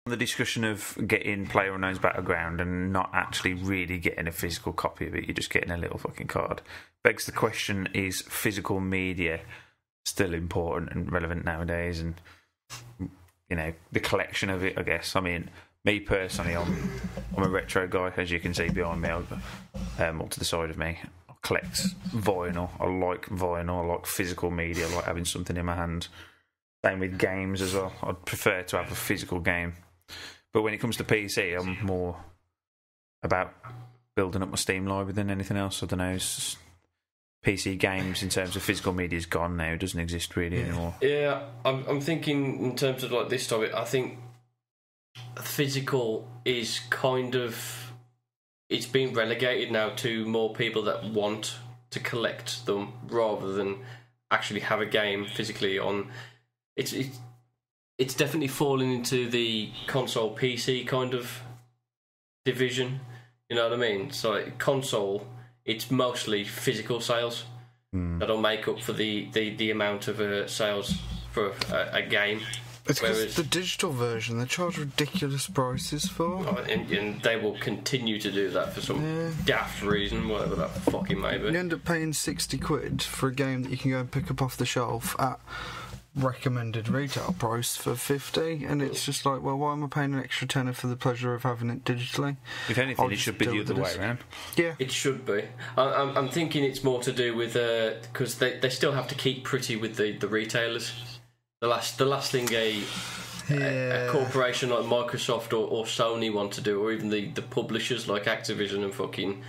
The discussion of getting PlayerUnknown's Battleground and not actually really getting a physical copy of it, you're just getting a little fucking card. Begs the question, is physical media still important and relevant nowadays? And, you know, the collection of it, I guess. I mean, me personally, I'm a retro guy, as you can see behind me, or to the side of me. I collect vinyl. I like vinyl. I like physical media. I like having something in my hand. Same with games as well. I'd prefer to have a physical game. But when it comes to PC, I'm more about building up my Steam library than anything else. I don't know. PC games in terms of physical media is gone now. It doesn't exist really anymore. Yeah, I'm thinking in terms of like this topic. I think physical is kind of, it's been relegated now to more people that want to collect them rather than actually have a game physically on. It's definitely falling into the console PC kind of division. You know what I mean? So console, it's mostly physical sales that'll make up for the amount of sales for a game. It's because the digital version, they charge ridiculous prices for. And they will continue to do that for some daft reason, whatever that fucking may be. You end up paying £60 for a game that you can go and pick up off the shelf at recommended retail price for 50, and it's just like, well, why am I paying an extra tenner for the pleasure of having it digitally? If anything, it should be the other way around. Yeah, it should be. I'm thinking it's more to do with because they still have to keep pretty with the retailers. The last thing a corporation like Microsoft or Sony want to do, or even the publishers like Activision and fucking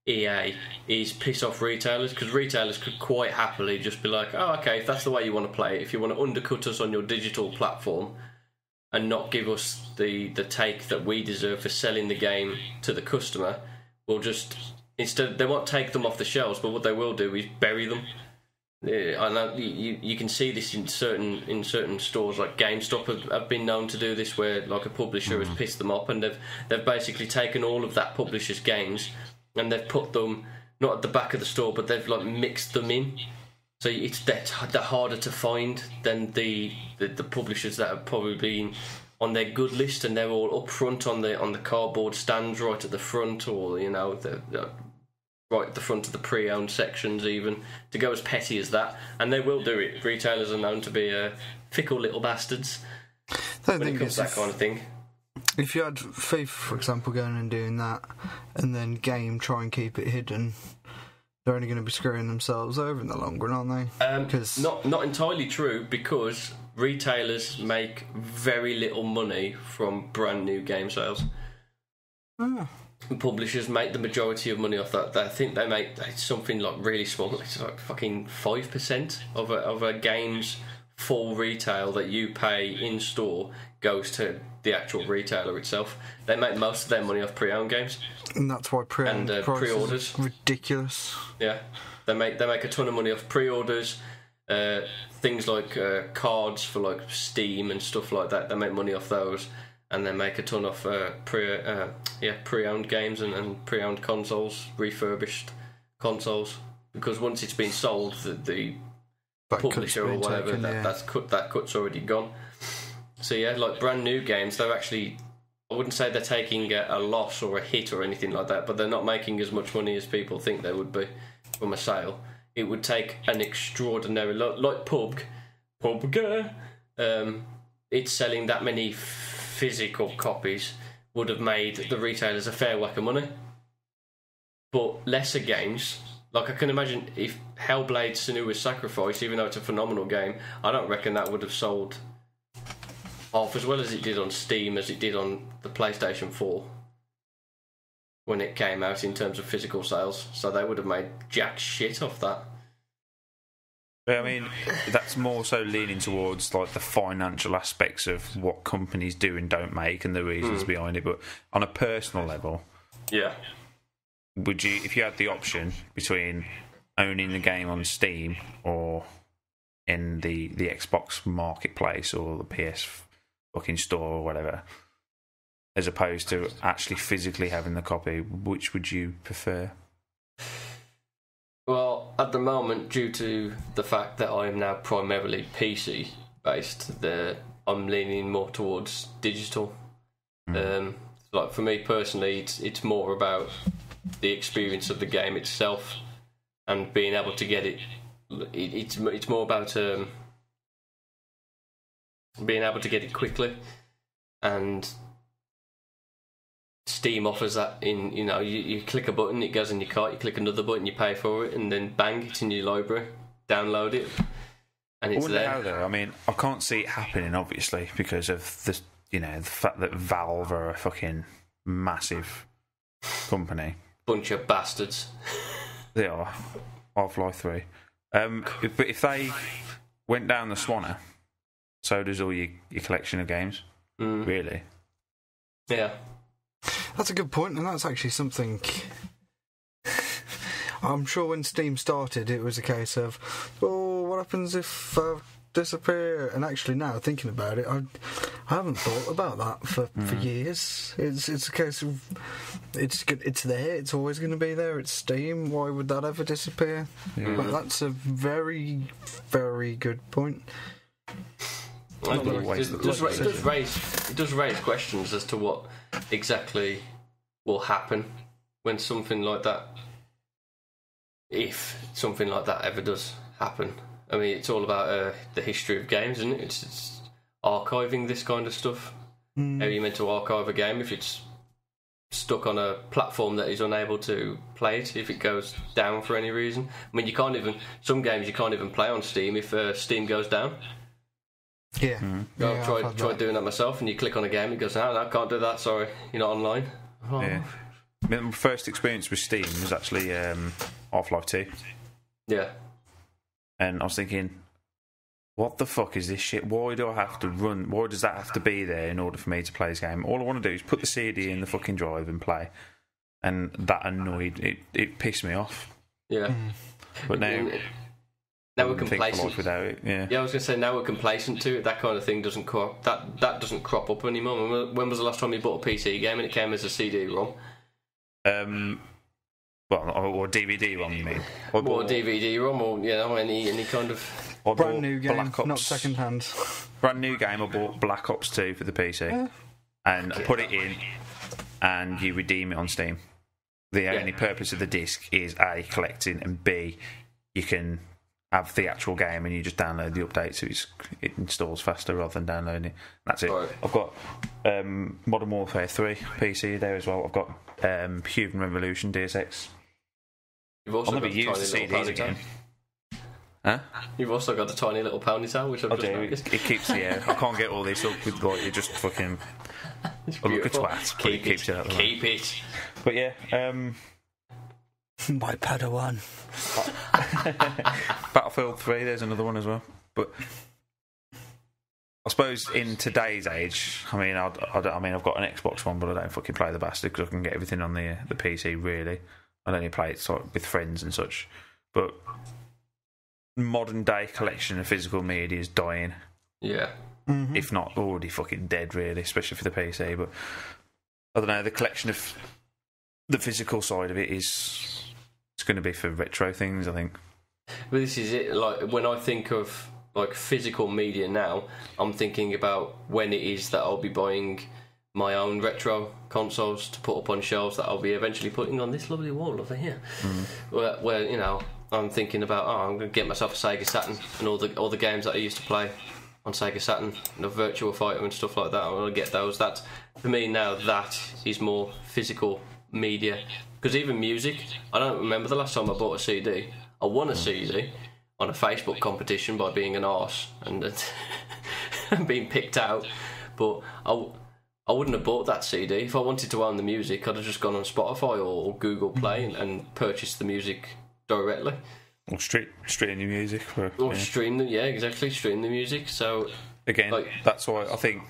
EA, is piss off retailers, because retailers could quite happily just be like, oh, okay, if that's the way you want to play it, if you want to undercut us on your digital platform and not give us the take that we deserve for selling the game to the customer, we'll just, instead, they won't take them off the shelves, but what they will do is bury them. I know you can see this in certain stores like GameStop have been known to do this, where like a publisher has pissed them off and they've basically taken all of that publisher's games and they've put them not at the back of the store, but they've like mixed them in, so they're harder to find than the publishers that have probably been on their good list, and they're all up front on the cardboard stands right at the front, or you know right at the front of the pre-owned sections, even to go as petty as that. And they will do it. Retailers are known to be fickle little bastards when it comes to that kind of thing. If you had FIFA, for example, going and doing that, and then Game try and keep it hidden, they're only going to be screwing themselves over in the long run, aren't they? Not entirely true, because retailers make very little money from brand new game sales. And publishers make the majority of money off that. I think they make something like really small. It's like fucking 5% of a game's full retail that you pay in store goes to the actual retailer itself. They make most of their money off pre-owned games, and that's why pre-orders ridiculous. Yeah, they make a ton of money off pre-orders. Things like cards for like Steam and stuff like that. They make money off those. And they make a ton of pre-owned games and pre-owned consoles, refurbished consoles, because once it's been sold, the publisher or whatever, that cut's already gone. So yeah, like brand new games, they're actually, I wouldn't say they're taking a loss or a hit or anything like that, but they're not making as much money as people think they would be from a sale. It would take an extraordinary, like PUBG, it's selling that many physical copies would have made the retailers a fair whack of money. But lesser games, like I can imagine if Hellblade: Senua's Sacrifice, even though it's a phenomenal game, I don't reckon that would have sold half as well as it did on Steam as it did on the PlayStation 4 when it came out in terms of physical sales. So they would have made jack shit off that. I mean, that's more so leaning towards like the financial aspects of what companies do and don't make and the reasons behind it. But on a personal level, yeah, would you, if you had the option between owning the game on Steam or in the Xbox marketplace or the PS fucking store or whatever, as opposed to actually physically having the copy, which would you prefer? Well, at the moment, due to the fact that I am now primarily PC based, I'm leaning more towards digital. Like for me personally, it's more about the experience of the game itself and being able to get it. It's more about being able to get it quickly, and Steam offers that in, you click a button, it goes in your cart, you click another button, you pay for it, and then bang, it's in your library, download it, and it's there. How though? I mean, I can't see it happening, obviously, because of the fact that Valve are a fucking massive company. Bunch of bastards. They are. Half-Life 3. But if they went down the Swanner, so does all your collection of games. Really? Yeah. That's a good point, and that's actually something. I'm sure when Steam started, it was a case of, what happens if I disappear? And actually, now thinking about it, I haven't thought about that for years. It's a case of it's there. It's always going to be there. It's Steam. Why would that ever disappear? But that's a very, very good point. It does raise questions as to what exactly will happen when something like that, if something like that ever does happen. I mean, it's all about the history of games, isn't it? It's archiving this kind of stuff. How are you meant to archive a game if it's stuck on a platform that is unable to play it if it goes down for any reason? I mean, some games you can't even play on Steam if Steam goes down. Yeah. I've tried doing that myself, and you click on a game, it goes, no, I can't do that, sorry, you're not online. Oh. Yeah. I mean, my first experience with Steam was actually Half-Life 2. Yeah. And I was thinking, what the fuck is this shit? Why do I have to run? Why does that have to be there in order for me to play this game? All I want to do is put the CD in the fucking drive and play. And that annoyed, it pissed me off. Yeah. But now we're complacent without it. Yeah, I was going to say, now we're complacent to it. That kind of thing doesn't crop up anymore. When was the last time you bought a PC game and it came as a CD-ROM? Or DVD-ROM, you mean? Or DVD-ROM, or any kind of brand new game, not second hand. Brand new game. I bought Black Ops 2 for the PC, and I put it in, and you redeem it on Steam. The only purpose of the disc is A, collecting, and B, you can have the actual game and you just download the update, so it installs faster rather than downloading it. That's it. Right. I've got Modern Warfare 3 PC there as well. I've got Human Revolution DSX. You've also I'll never use the CDs again. Huh? You've also got the tiny little ponytail, which I've just noticed. It keeps the air. I can't get all this up with you just fucking look at twat, but it keeps it out. Keep it. But yeah, my Padawan. Battlefield 3, there's another one as well. But I suppose in today's age, I mean, I've got an Xbox One, but I don't fucking play the bastard because I can get everything on the PC. Really, I only play it sort of with friends and such. But modern day collection of physical media is dying. Yeah, if not already fucking dead, really, especially for the PC. But I don't know, the collection of the physical side of it it's going to be for retro things, I think. But this is it. Like, when I think of like physical media now, I'm thinking about when it is that I'll be buying my own retro consoles to put up on shelves that I'll be eventually putting on this lovely wall over here. Where I'm thinking about, I'm going to get myself a Sega Saturn and all the games that I used to play on Sega Saturn, Virtua Fighter and stuff like that. I want to get those. That, for me now, that is more physical media. Because even music, I don't remember the last time I bought a CD. I won a CD on a Facebook competition by being an arse and being picked out. But I wouldn't have bought that CD. If I wanted to own the music, I'd have just gone on Spotify or Google Play and purchased the music directly. Or stream the music. Stream the music. So again, that's why I think,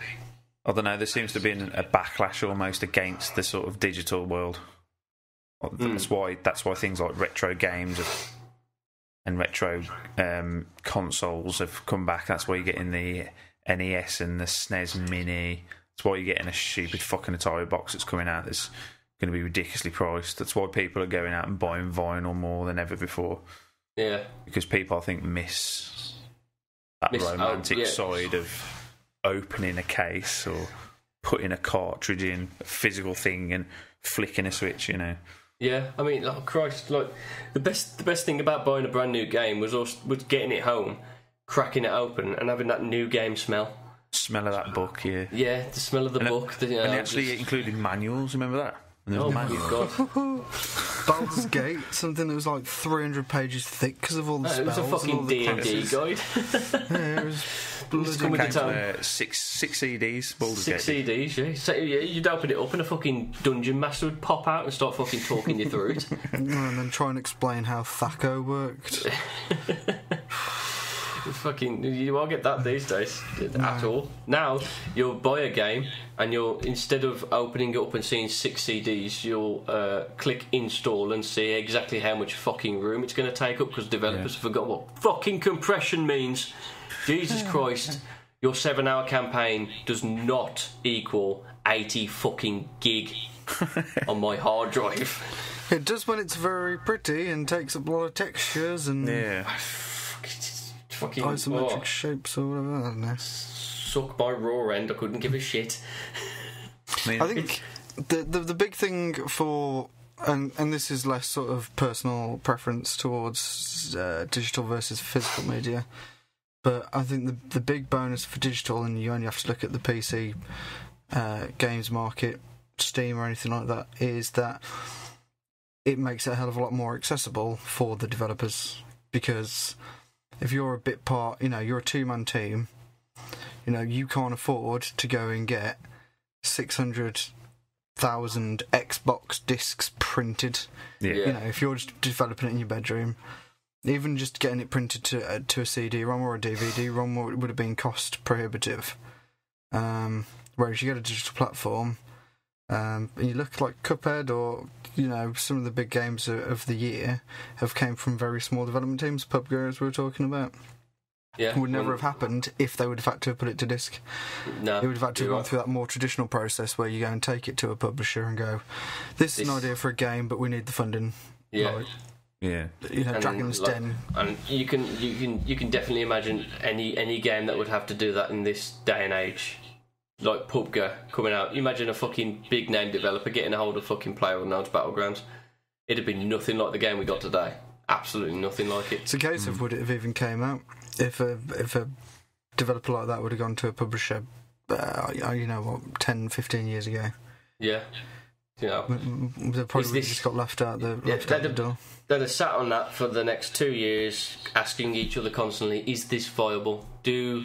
I don't know, there seems to be a backlash almost against the sort of digital world. That's why things like retro games and retro consoles have come back. That's why you're getting the NES and the SNES Mini. That's why you're getting a stupid fucking Atari box that's coming out that's going to be ridiculously priced. That's why people are going out and buying vinyl more than ever before. Yeah. Because people, I think, miss that romantic side of opening a case or putting a cartridge in, a physical thing, and flicking a switch, you know. Yeah, I mean, like, Christ, like the best thing about buying a brand new game was getting it home, cracking it open, and having that new game smell. Smell of that book, yeah. Yeah, the smell of the book. And actually included manuals, remember that? Oh my God. Baldur's Gate, something that was like 300 pages thick because of all the spells. It was a fucking D&D guide. Yeah, it was bloody... six CDs, Baldur's Gate. 6 CDs, yeah. So, yeah. You'd open it up and a fucking dungeon master would pop out and start fucking talking you through it. And then try and explain how Thaco worked. Fucking, you won't get that these days at all. Now you'll buy a game and you'll, instead of opening it up and seeing 6 CDs, you'll click install and see exactly how much fucking room it's going to take up because developers have forgotten what fucking compression means. Jesus Christ, your 7-hour campaign does not equal 80 fucking gig on my hard drive. It does when it's very pretty and takes up a lot of textures and fucking isometric shapes or whatever. I don't know. Suck my raw end. I couldn't give a shit. I think the big thing for and this is less sort of personal preference towards digital versus physical media, but I think the big bonus for digital, and you only have to look at the PC games market, Steam or anything like that, is that it makes it a hell of a lot more accessible for the developers. Because if you're a bit part, you're a 2-man team, you can't afford to go and get 600,000 Xbox discs printed. Yeah. If you're just developing it in your bedroom, even just getting it printed to a CD-ROM or a DVD-ROM would have been cost prohibitive. Whereas you get a digital platform, and you look like Cuphead or some of the big games of the year have came from very small development teams. PUBG, as we were talking about, it would never have happened if they would have had to have put it to disc. No, it would have had to have gone through that more traditional process where you go and take it to a publisher and go, "This is an idea for a game, but we need the funding." Yeah. Dragon's Den. And you can definitely imagine any game that would have to do that in this day and age. Like PUBG coming out. You imagine a fucking big name developer getting a hold of fucking PlayerUnknown's Battlegrounds. It'd be nothing like the game we got today. Absolutely nothing like it. It's a case of would it have even came out if a developer like that would have gone to a publisher 10, 15 years ago. Yeah. They probably would have just got left out the door. They'd have sat on that for the next 2 years, asking each other constantly, is this viable? Do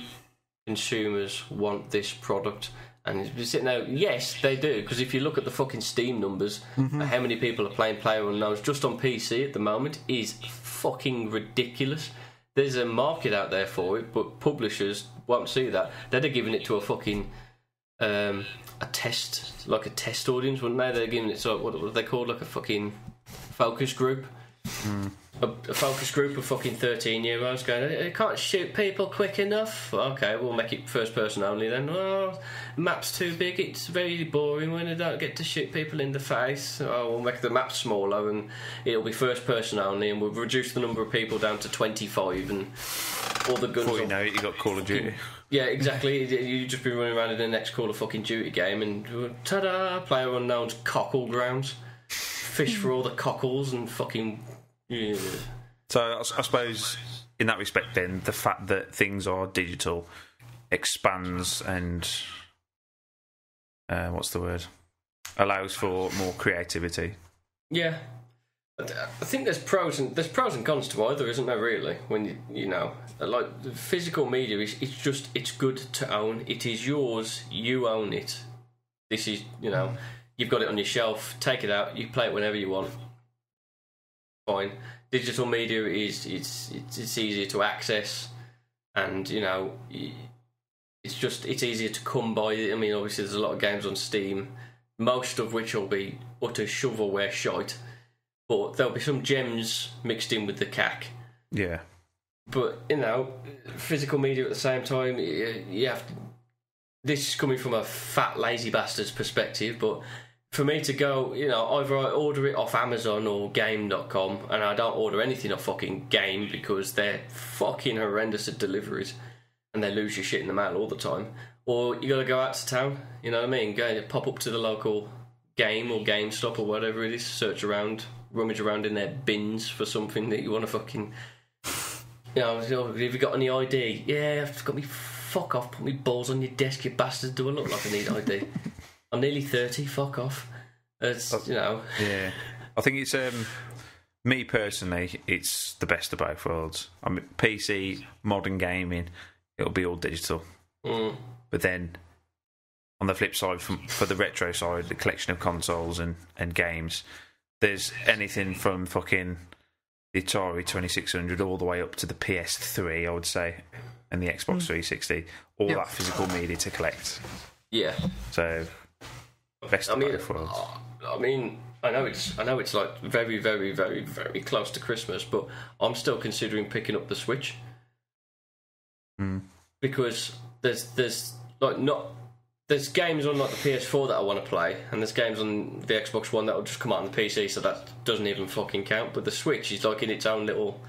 consumers want this product? And you're sitting there, yes, they do, because if you look at the fucking Steam numbers, how many people are playing PlayerUnknown's just on PC at the moment is fucking ridiculous. There's a market out there for it, but publishers won't see that. They'd have given it to a fucking a test audience, wouldn't they? They're giving it to what are they called, like a fucking focus group. A focus group of fucking 13-year-olds going, it can't shoot people quick enough. Okay, we'll make it first person only then. Well, map's too big, it's very boring when I don't get to shoot people in the face. Oh, we'll make the map smaller and it'll be first person only, and we'll reduce the number of people down to 25 and all the guns. Before you know it, you got Call of Duty. Yeah, exactly. You've just been running around in the next Call of fucking Duty game and ta-da, PlayerUnknown's cockle grounds. Fish for all the cockles and fucking... Yeah. So I suppose in that respect then, the fact that things are digital expands and allows for more creativity. Yeah. I think there's pros and cons to either, isn't there, really? When like physical media it's good to own. It is yours, you own it. This is, you've got it on your shelf, take it out, you play it whenever you want. Fine. Digital media it's easier to access, and it's easier to come by. I mean, obviously there's a lot of games on Steam, most of which will be utter shovelware shite, but there'll be some gems mixed in with the cack. Yeah. But physical media at the same time, you have to, this is coming from a fat lazy bastard's perspective, but for me to go, either I order it off Amazon or Game.com, and I don't order anything off fucking Game because they're fucking horrendous at deliveries and they lose your shit in the mail all the time, or you got to go out to town. You know what I mean? Go pop up to the local game or GameStop or whatever it is. Search around, rummage around in their bins for something that you want to fucking. You know, have you got any ID? Yeah, I've got me. Fuck off! Put me balls on your desk, you bastard. Do I look like I need ID? I'm nearly 30. Fuck off. It's, you know. Yeah, I think it's me personally. It's the best of both worlds. I mean, PC, modern gaming, it'll be all digital. But then, on the flip side, for the retro side, the collection of consoles and games, there's anything from fucking the Atari 2600 all the way up to the PS3, I would say, and the Xbox 360. All that physical media to collect. Yeah. So, best of both worlds. I mean, I know it's like very, very, very, very close to Christmas, but I'm still considering picking up the Switch because there's games on like the PS4 that I want to play, and there's games on the Xbox One that will just come out on the PC, so that doesn't even fucking count. But the Switch is like in its own little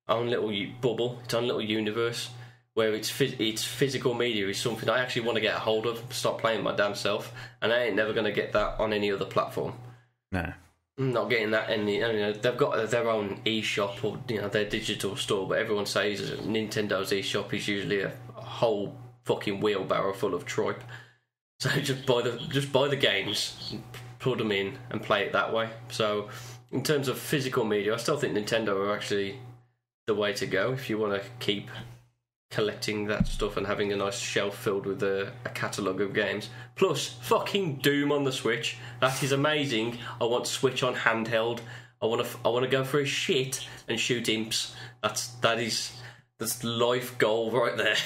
bubble, its own little universe, where its physical media is something I actually want to get a hold of, stop playing my damn self, and I ain't never going to get that on any other platform. No. I'm not getting that in the. You know, they've got their own eShop or their digital store, but everyone says Nintendo's eShop is usually a whole fucking wheelbarrow full of tripe. So just buy the games, plug them in, and play it that way. So in terms of physical media, I still think Nintendo are actually the way to go if you want to keep collecting that stuff and having a nice shelf filled with a catalogue of games. Plus, fucking Doom on the Switch. That is amazing. I want Switch on handheld. I want to go for a shit and shoot imps. That's life goal right there.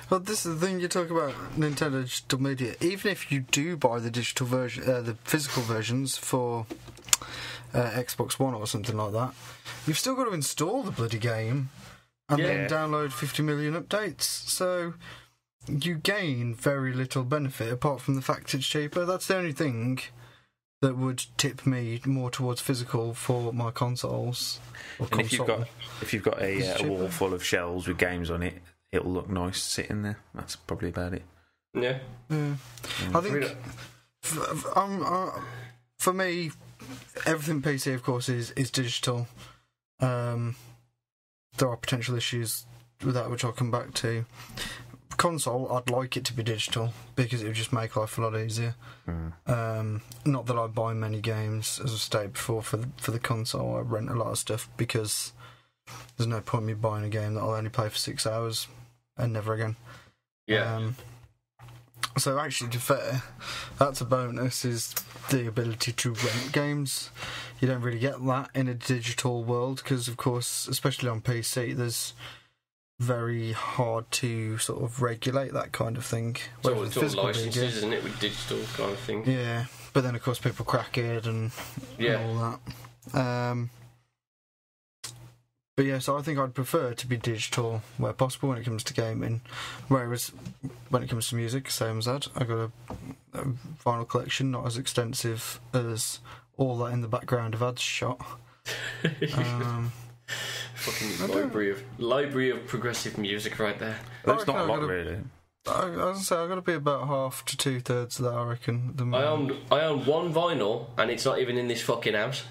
Well, this is the thing you talk about Nintendo digital media. Even if you do buy the digital version, the physical versions for Xbox One or something like that, you've still got to install the bloody game and then download 50 million updates. So you gain very little benefit apart from the fact it's cheaper. That's the only thing that would tip me more towards physical for my consoles. Or and console. if you've got a wall full of shelves with games on it, it'll look nice sitting there. That's probably about it. Yeah. I think for me, everything PC, of course, is digital. There are potential issues with that, which I'll come back to. Console, I'd like it to be digital because it would just make life a lot easier. Not that I buy many games, as I've stated before, for the console. I rent a lot of stuff because there's no point in me buying a game that I'll only play for 6 hours and never again. Yeah. So actually, to be fair, that's a bonus, is the ability to rent games. You don't really get that in a digital world because, of course, especially on PC, there's very hard to sort of regulate that kind of thing. It's all licenses, isn't it, with digital kind of thing? Yeah, but then of course people crack it and all that. But yeah, so I think I'd prefer to be digital where possible when it comes to gaming, whereas when it comes to music, same as that. I got a vinyl collection, not as extensive as all that in the background of ads shot. Fucking library of progressive music right there. That's not a lot, really. I was gonna say I've got to be about half to 2/3 of that, I reckon. I own one vinyl, and it's not even in this fucking house.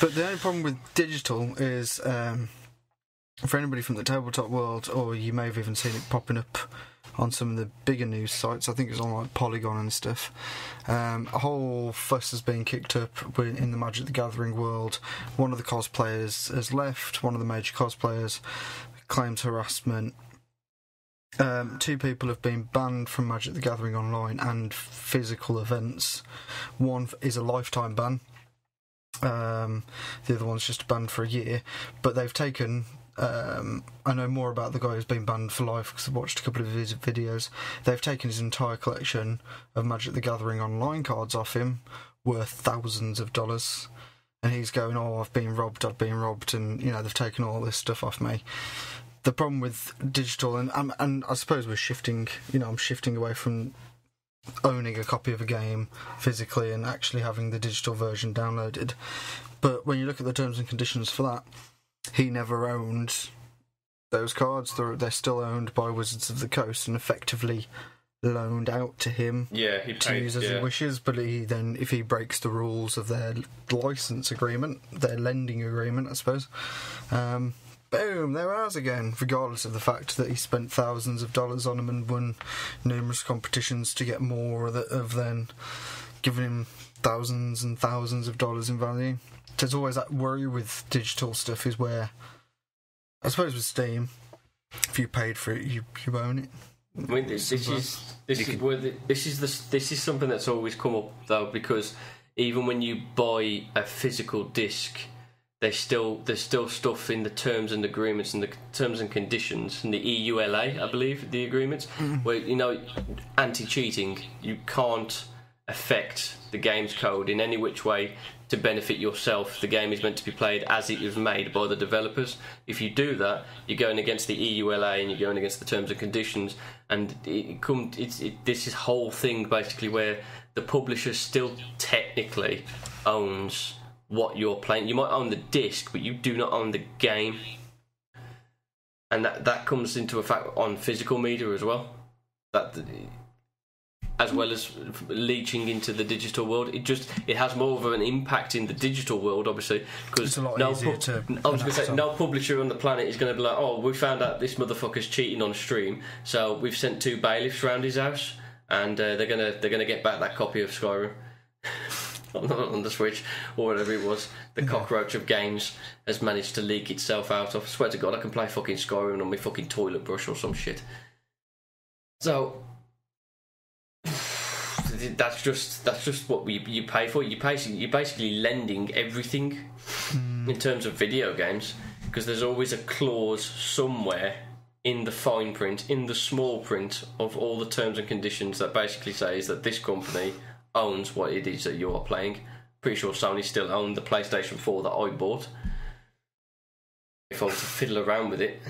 But the only problem with digital is, for anybody from the tabletop world, or you may have even seen it popping up on some of the bigger news sites, I think it's on like Polygon and stuff, a whole fuss has been kicked up in the Magic the Gathering world. One of the cosplayers has left, one of the major cosplayers claims harassment. 2 people have been banned from Magic the Gathering online and physical events. One is a lifetime ban. The other one's just banned for a year, but they've taken I know more about the guy who's been banned for life because I've watched a couple of his videos. They've taken his entire collection of Magic the Gathering online cards off him, worth thousands of dollars, and he's going, I've been robbed, and they've taken all this stuff off me. The problem with digital, and I suppose we're shifting, I'm shifting away from owning a copy of a game physically and actually having the digital version downloaded. But when you look at the terms and conditions for that, he never owned those cards, they're still owned by Wizards of the Coast and effectively loaned out to him He to paid, use as he wishes. But if he breaks the rules of their license agreement, their lending agreement, I suppose, boom, they're ours again, regardless of the fact that he spent thousands of dollars on them and won numerous competitions to get more of then giving him thousands and thousands of dollars in value. There's always that worry with digital stuff, is where, I suppose with Steam, if you paid for it, you own it. I mean, this is something that's always come up though, because even when you buy a physical disc, there's still stuff in the terms and agreements and the terms and conditions and the EULA, I believe, the agreements, where anti-cheating, you can't affect the game's code in any which way to benefit yourself. The game is meant to be played as it was made by the developers. If you do that, you're going against the EULA and you're going against the terms and conditions, and this is whole thing basically where the publisher still technically owns what you're playing. You might own the disc, but you do not own the game, and that comes into effect on physical media as well. As well as leaching into the digital world, it has more of an impact in the digital world, obviously, because no publisher on the planet is going to be like, oh, we found out this motherfucker's cheating on stream, so we've sent 2 bailiffs round his house, and they're gonna get back that copy of Skyrim on the Switch or whatever it was. The cockroach of games has managed to leak itself out. I swear to God, I can play fucking Skyrim on my fucking toilet brush or some shit. So that's just what you pay for. You're basically lending everything in terms of video games, because there's always a clause somewhere in the fine print, in the small print of all the terms and conditions that basically says that this company owns what it is that you are playing. Pretty sure Sony still own the PlayStation 4 that I bought. If I was to fiddle around with it,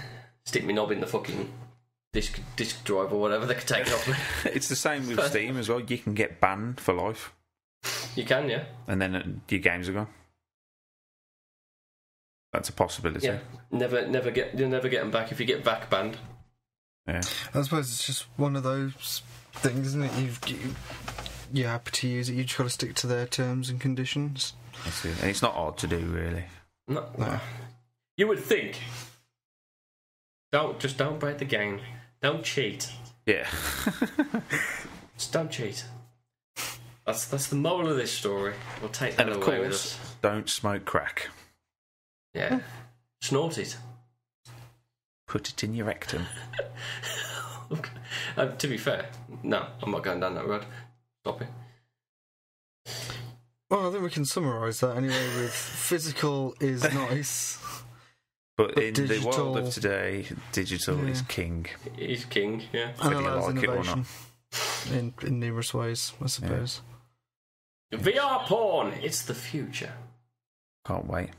stick my knob in the fucking disk drive or whatever, they could take it off me. It's the same with Steam as well. You can get banned for life. You can, yeah. And then your games are gone. That's a possibility. Yeah, you'll never get them back if you get back banned. Yeah, I suppose it's just one of those things, isn't it? You're happy to use it. You just got to stick to their terms and conditions. That's it. And it's not hard to do, really. No. You would think. Don't break the game. Don't cheat. Yeah. Just don't cheat. That's the moral of this story. We'll take that away with us. Don't smoke crack. Yeah. Snort it. Put it in your rectum. To be fair, no, I'm not going down that road. Stop it. Well, I think we can summarise that anyway with physical is nice. But in digital, the world of today, digital is king. He's king, yeah. And allows innovation in numerous ways, I suppose. Yeah. VR porn, it's the future. Can't wait.